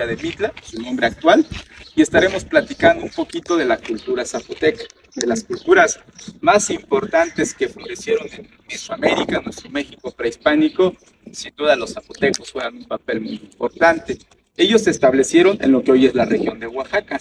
De Mitla, su nombre actual, y estaremos platicando un poquito de la cultura zapoteca, de las culturas más importantes que florecieron en Mesoamérica, nuestro México prehispánico. Sin duda los zapotecos juegan un papel muy importante. Ellos se establecieron en lo que hoy es la región de Oaxaca.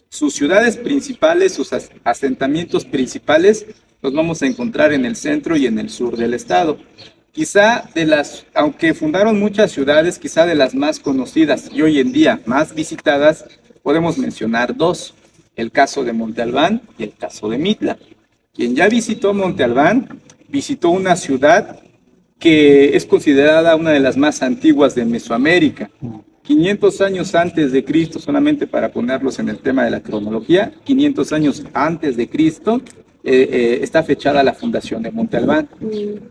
Sus ciudades principales, sus asentamientos principales, los vamos a encontrar en el centro y en el sur del estado. Quizá aunque fundaron muchas ciudades, quizá de las más conocidas y hoy en día más visitadas, podemos mencionar dos: el caso de Monte Albán y el caso de Mitla. Quien ya visitó Monte Albán, visitó una ciudad que es considerada una de las más antiguas de Mesoamérica. 500 años antes de Cristo, solamente para ponerlos en el tema de la cronología, 500 años antes de Cristo, está fechada la fundación de Monte Albán.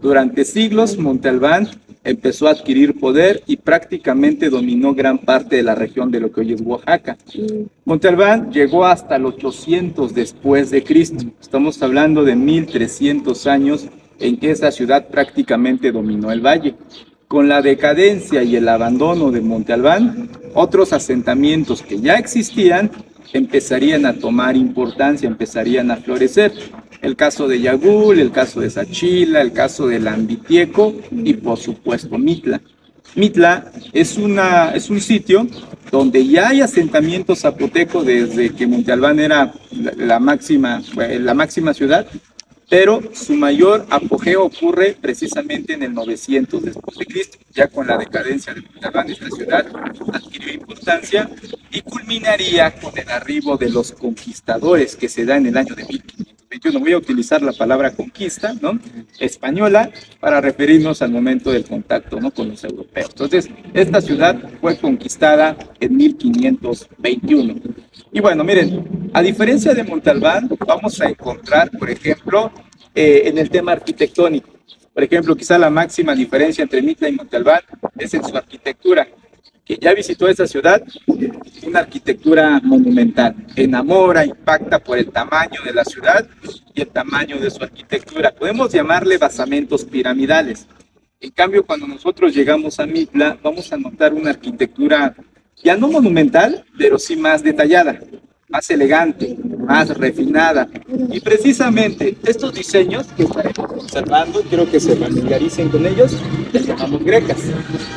Durante siglos, Monte Albán empezó a adquirir poder y prácticamente dominó gran parte de la región de lo que hoy es Oaxaca. Monte Albán llegó hasta el 800 después de Cristo. Estamos hablando de 1300 años en que esa ciudad prácticamente dominó el valle. Con la decadencia y el abandono de Monte Albán, otros asentamientos que ya existían empezarían a tomar importancia, empezarían a florecer. El caso de Yagul, el caso de Sachila, el caso de Lambitieco y por supuesto Mitla. Mitla es un sitio donde ya hay asentamientos zapotecos desde que Monte Albán era la máxima ciudad, pero su mayor apogeo ocurre precisamente en el 900 después de Cristo. Ya con la decadencia de Monte Albán, esta ciudad adquirió importancia y culminaría con el arribo de los conquistadores, que se da en el año de 1521. Voy a utilizar la palabra conquista, ¿no?, española, para referirnos al momento del contacto, ¿no?, con los europeos. Entonces, esta ciudad fue conquistada en 1521. Y bueno, miren, a diferencia de Monte Albán, vamos a encontrar, por ejemplo, en el tema arquitectónico. Por ejemplo, quizá la máxima diferencia entre Mitla y Monte Albán es en su arquitectura. Que ya visitó esa ciudad, una arquitectura monumental. Enamora, impacta por el tamaño de la ciudad y el tamaño de su arquitectura. Podemos llamarle basamentos piramidales. En cambio, cuando nosotros llegamos a Mitla, vamos a notar una arquitectura ya no monumental, pero sí más detallada, más elegante, más refinada. Y precisamente estos diseños que estaremos observando, quiero que se familiaricen con ellos, les llamamos grecas,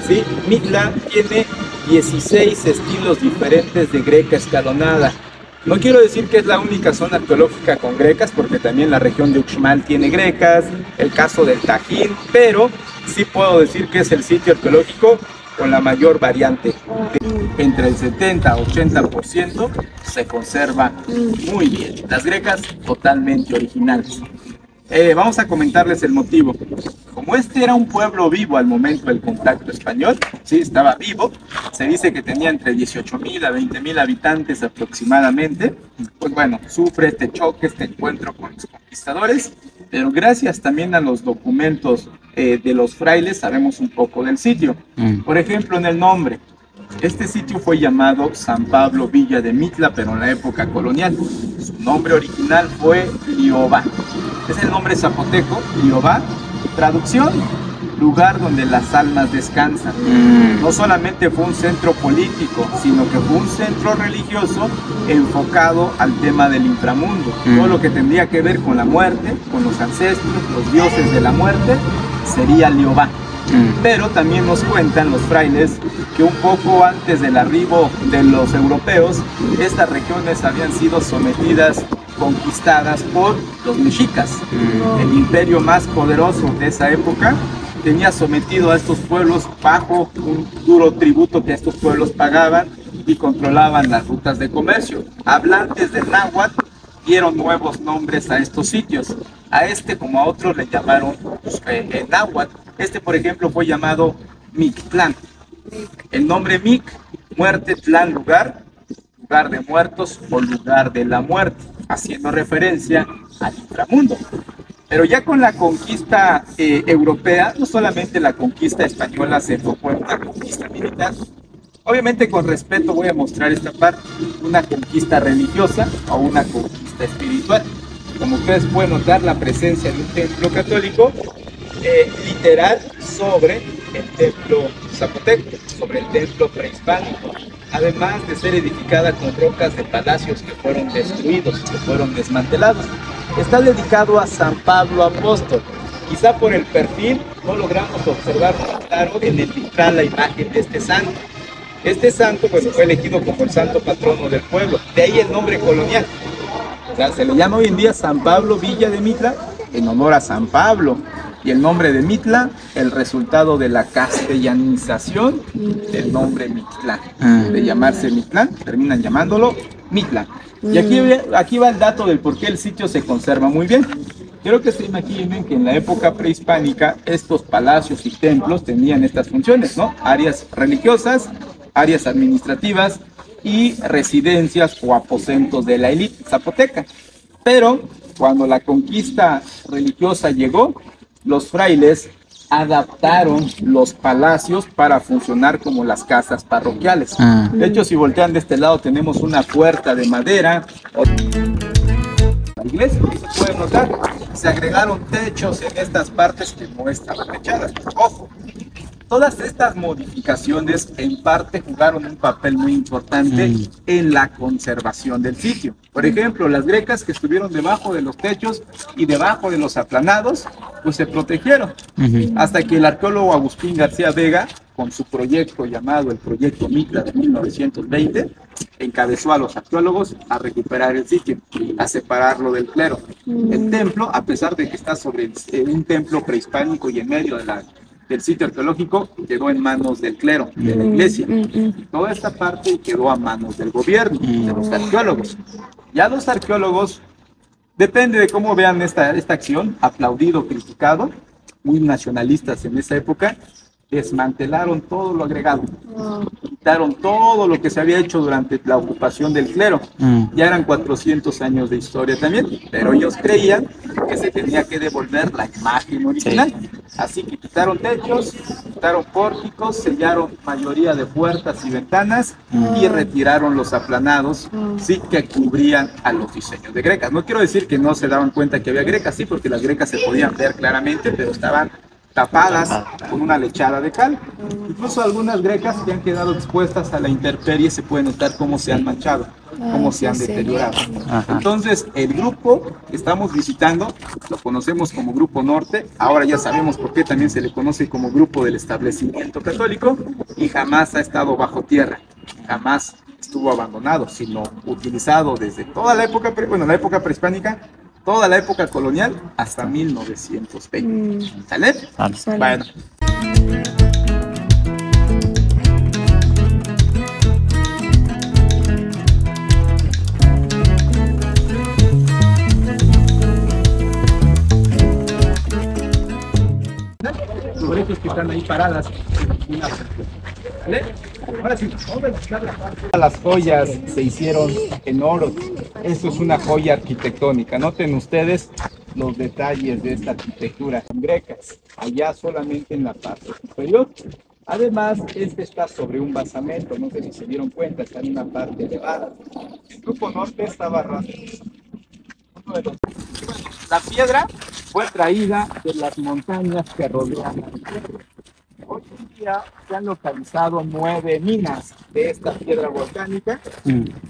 ¿sí? Mitla tiene 16 estilos diferentes de greca escalonada. No quiero decir que es la única zona arqueológica con grecas, porque también la región de Uxmal tiene grecas, el caso del Tajín, pero sí puedo decir que es el sitio arqueológico con la mayor variante. Entre el 70 a 80% se conserva muy bien. Las grecas totalmente originales. Vamos a comentarles el motivo. Como este era un pueblo vivo al momento del contacto español, sí, estaba vivo, se dice que tenía entre 18,000 a 20,000 habitantes aproximadamente. Pues bueno, sufre este choque, este encuentro con los conquistadores, pero gracias también a los documentos de los frailes sabemos un poco del sitio. Por ejemplo, en el nombre, este sitio fue llamado San Pablo Villa de Mitla, pero en la época colonial. Su nombre original fue Liobá. Es el nombre zapoteco, Liobá. Traducción: lugar donde las almas descansan. No solamente fue un centro político, sino que fue un centro religioso enfocado al tema del inframundo. Todo lo que tendría que ver con la muerte, con los ancestros, los dioses de la muerte, sería Liobá. Pero también nos cuentan los frailes que un poco antes del arribo de los europeos, estas regiones habían sido sometidas, conquistadas por los mexicas. El imperio más poderoso de esa época tenía sometido a estos pueblos bajo un duro tributo que estos pueblos pagaban y controlaban las rutas de comercio. Hablantes del náhuatl dieron nuevos nombres a estos sitios. A este como a otros le llamaron en náhuatl. Este, por ejemplo, fue llamado Mictlán. El nombre Mic, muerte, Tlán, lugar de muertos o lugar de la muerte, haciendo referencia al inframundo. Pero ya con la conquista europea, no solamente la conquista española se enfocó en una conquista militar. Obviamente con respeto voy a mostrar esta parte, una conquista religiosa o una conquista espiritual. Como ustedes pueden notar, la presencia de un templo católico literal sobre el templo zapoteco, sobre el templo prehispánico, además de ser edificada con rocas de palacios que fueron destruidos, que fueron desmantelados. Está dedicado a San Pablo Apóstol. Quizá por el perfil no logramos observar muy claro en el vitral la imagen de este santo. Este santo pues, fue elegido como el santo patrono del pueblo, de ahí el nombre colonial. O sea, se le llama hoy en día San Pablo Villa de Mitla en honor a San Pablo. Y el nombre de Mitla, el resultado de la castellanización del nombre Mictlán. De llamarse Mictlán, terminan llamándolo Mitla. Y aquí va el dato del por qué el sitio se conserva muy bien. Quiero que se imaginen que en la época prehispánica estos palacios y templos tenían estas funciones, ¿no? Áreas religiosas, áreas administrativas y residencias o aposentos de la élite zapoteca. Pero cuando la conquista religiosa llegó, los frailes adaptaron los palacios para funcionar como las casas parroquiales. De hecho, si voltean de este lado tenemos una puerta de madera. La iglesia, se puede notar, se agregaron techos en estas partes que no estaban techadas. Ojo, todas estas modificaciones en parte jugaron un papel muy importante en la conservación del sitio. Por ejemplo, las grecas que estuvieron debajo de los techos y debajo de los aplanados, pues se protegieron. Hasta que el arqueólogo Agustín García Vega, con su proyecto llamado el Proyecto Mitla de 1920, encabezó a los arqueólogos a recuperar el sitio, a separarlo del clero. El templo, a pesar de que está sobre un templo prehispánico y en medio del sitio arqueológico, quedó en manos del clero, de la iglesia. Y toda esta parte quedó a manos del gobierno, de los arqueólogos. Ya los arqueólogos, depende de cómo vean esta acción, aplaudido, criticado, muy nacionalistas en esa época, desmantelaron todo lo agregado, quitaron todo lo que se había hecho durante la ocupación del clero. Ya eran 400 años de historia también, pero ellos creían que se tenía que devolver la imagen original. Así que quitaron techos, quitaron pórticos, sellaron mayoría de puertas y ventanas y retiraron los aplanados, sí, que cubrían a los diseños de grecas. No quiero decir que no se daban cuenta que había grecas, sí, porque las grecas se podían ver claramente, pero estaban tapadas con una lechada de cal. Incluso algunas grecas que han quedado expuestas a la intemperie se puede notar cómo se han manchado, cómo se han deteriorado. Entonces, el grupo que estamos visitando lo conocemos como Grupo Norte. Ahora ya sabemos por qué también se le conoce como Grupo del Establecimiento Católico, y jamás ha estado bajo tierra, jamás estuvo abandonado, sino utilizado desde toda la época, la época prehispánica, toda la época colonial hasta 1920. ¿Sale? Bueno. Los brechos que están ahí paradas. ¿Vale? Ahora sí, vamos a buscar la parte. Las joyas se hicieron en oro. Eso es una joya arquitectónica. Noten ustedes los detalles de esta arquitectura grecas, allá solamente en la parte superior. Además, este está sobre un basamento, no sé si se dieron cuenta, está en una parte elevada. El Grupo Norte estaba raro. La piedra fue traída de las montañas que rodean la tierra. Hoy en día se han localizado 9 minas de esta piedra volcánica.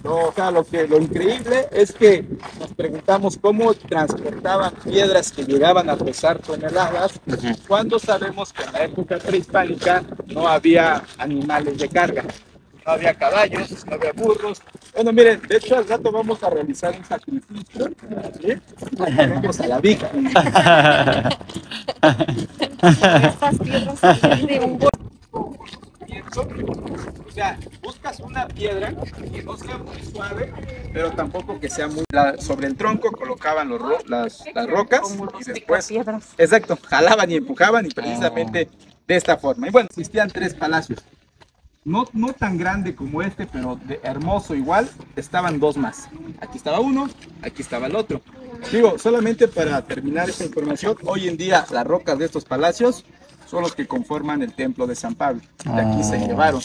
O sea, lo increíble es que nos preguntamos cómo transportaban piedras que llegaban a pesar toneladas, cuando sabemos que en la época prehispánica no había animales de carga. No había caballos, no había burros. Bueno, miren, de hecho al rato vamos a realizar un sacrificio, ¿sí? Vamos a la viga. Estas piedras de un... O sea, buscas una piedra que no sea muy suave, pero tampoco que sea muy... sobre el tronco colocaban las rocas y después... Exacto, jalaban y empujaban y precisamente de esta forma. Y bueno, existían 3 palacios. No tan grande como este, pero de hermoso igual, estaban 2 más. Aquí estaba uno, aquí estaba el otro. Digo, solamente para terminar esta información, hoy en día las rocas de estos palacios son los que conforman el templo de San Pablo. De aquí se llevaron.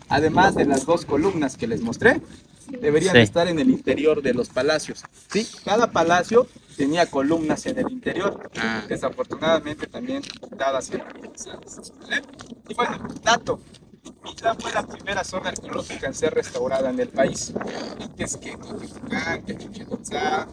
Además de las 2 columnas que les mostré, deberían estar en el interior de los palacios. Sí, cada palacio tenía columnas en el interior. Desafortunadamente también dadas y realizadas. Y bueno, dato. Mitla fue la primera zona arqueológica en ser restaurada en el país. Antes que Teotihuacán, que Chichén Itzá,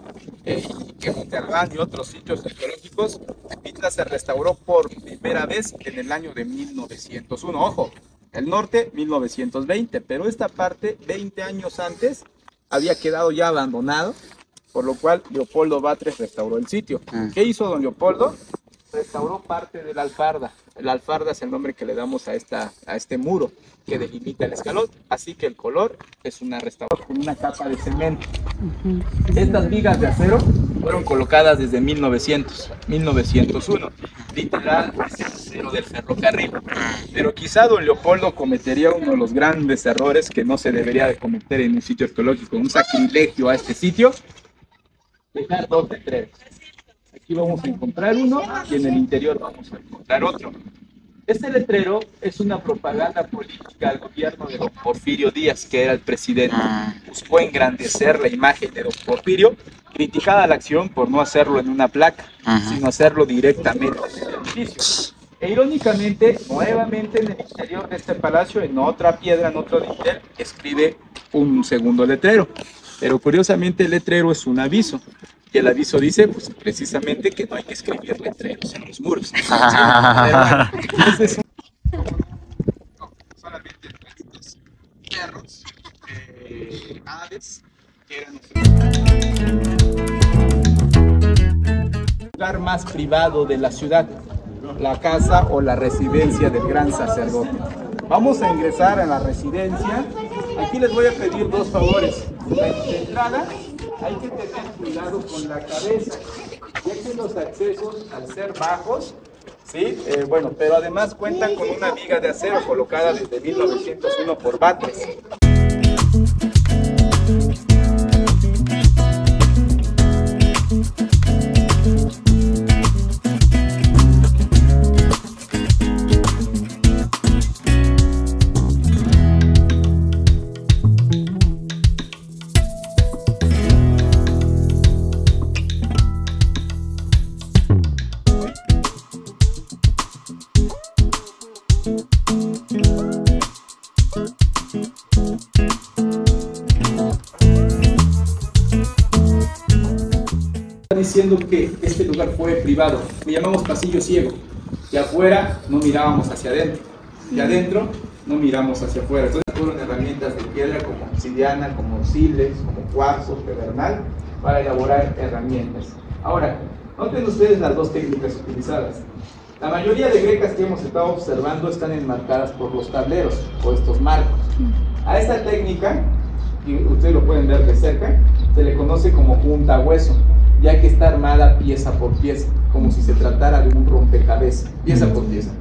que Monterrey y otros sitios arqueológicos, Mitla se restauró por primera vez en el año de 1901. Ojo, el norte 1920, pero esta parte 20 años antes había quedado ya abandonado, por lo cual Leopoldo Batres restauró el sitio. ¿Qué hizo don Leopoldo? Restauró parte de la alfarda. La alfarda es el nombre que le damos a este muro que delimita el escalón, así que el color es una restauración con una capa de cemento. Estas vigas de acero fueron colocadas desde 1901, literal es el acero del ferrocarril. Pero quizá don Leopoldo cometería uno de los grandes errores que no se debería de cometer en un sitio arqueológico, un sacrilegio a este sitio: dejar 2 letreros. Aquí vamos a encontrar uno y en el interior vamos a encontrar otro. Este letrero es una propaganda política al gobierno de don Porfirio Díaz, que era el presidente. Buscó engrandecer la imagen de don Porfirio, criticada la acción por no hacerlo en una placa, sino hacerlo directamente en el edificio. E irónicamente, nuevamente en el interior de este palacio, en otra piedra, en otro dintel, escribe un segundo letrero. Pero curiosamente el letrero es un aviso. Y el aviso dice, pues precisamente que no hay que escribir letreros en los muros. ¿Sí? Pero bueno, entonces, solamente animalitos, perros, aves, que eran el lugar más privado de la ciudad, la casa o la residencia del gran sacerdote. Vamos a ingresar a la residencia. Aquí les voy a pedir 2 favores. De entrada, hay que tener cuidado con la cabeza, ya que los accesos, al ser bajos, ¿sí? Bueno, pero además cuentan con una viga de acero colocada desde 1901 por Batres. Diciendo que este lugar fue privado, le llamamos pasillo ciego, de afuera no mirábamos hacia adentro, de adentro no miramos hacia afuera. Entonces fueron herramientas de piedra como obsidiana, como sílex, como cuarzo, pedernal, para elaborar herramientas. Ahora, noten ustedes las 2 técnicas utilizadas. La mayoría de grecas que hemos estado observando están enmarcadas por los tableros o estos marcos. A esta técnica, y ustedes lo pueden ver de cerca, se le conoce como punta hueso, ya que está armada pieza por pieza, como si se tratara de un rompecabezas, pieza por pieza.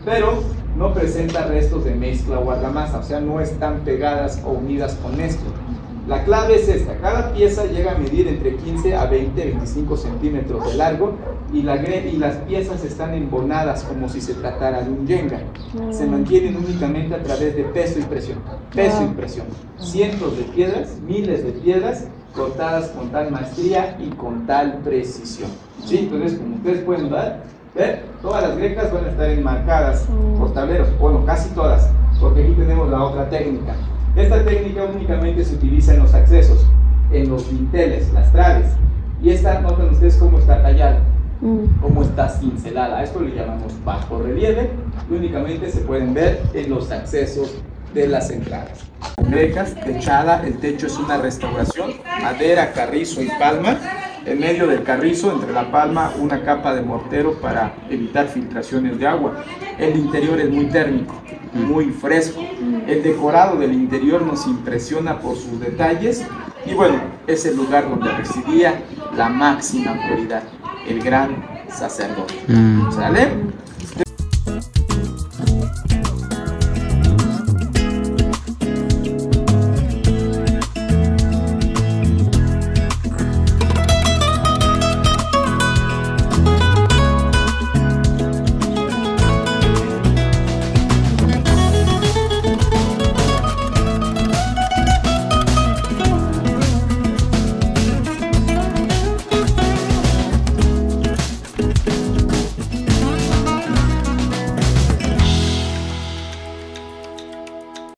Pero no presenta restos de mezcla o argamasa, o sea, no están pegadas o unidas con mezcla. La clave es esta: cada pieza llega a medir entre 15 a 25 centímetros de largo y las piezas están embonadas como si se tratara de un yenga. Se mantienen únicamente a través de peso y presión. Peso y presión. Cientos de piedras, miles de piedras, cortadas con tal maestría y con tal precisión. ¿Sí? Entonces, como ustedes pueden ver, todas las grecas van a estar enmarcadas por tableros, bueno, casi todas, porque aquí tenemos la otra técnica. Esta técnica únicamente se utiliza en los accesos, en los dinteles, las traves, y esta, noten ustedes cómo está tallada, cómo está cincelada. A esto le llamamos bajo relieve, y únicamente se pueden ver en los accesos de las entradas. Grecas, techada, el techo es una restauración, madera, carrizo y palma, En medio del carrizo, entre la palma, una capa de mortero para evitar filtraciones de agua. El interior es muy térmico, muy fresco. El decorado del interior nos impresiona por sus detalles y bueno, es el lugar donde residía la máxima autoridad, el gran sacerdote. ¿Sale?